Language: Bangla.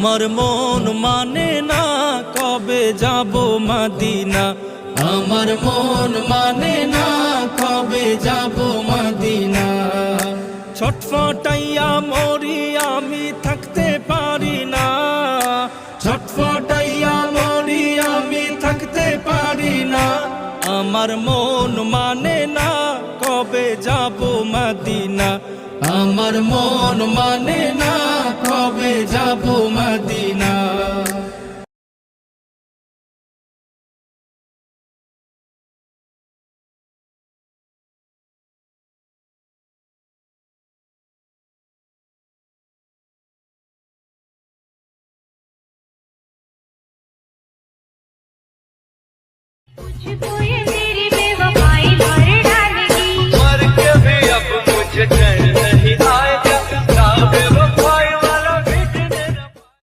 আমার মন মানে না কবে যাব মদিনা, আমার মন মানে না কবে যাব মদিনা। ছটফটাইয়া মরি আমি থাকতে পারি না, ছটফটাইয়া মরি আমি থাকতে পারি না। আমার মন মানে না কবে যাব মদিনা, আমার মন মানে না কবে যাব মদিনা। मुझको ये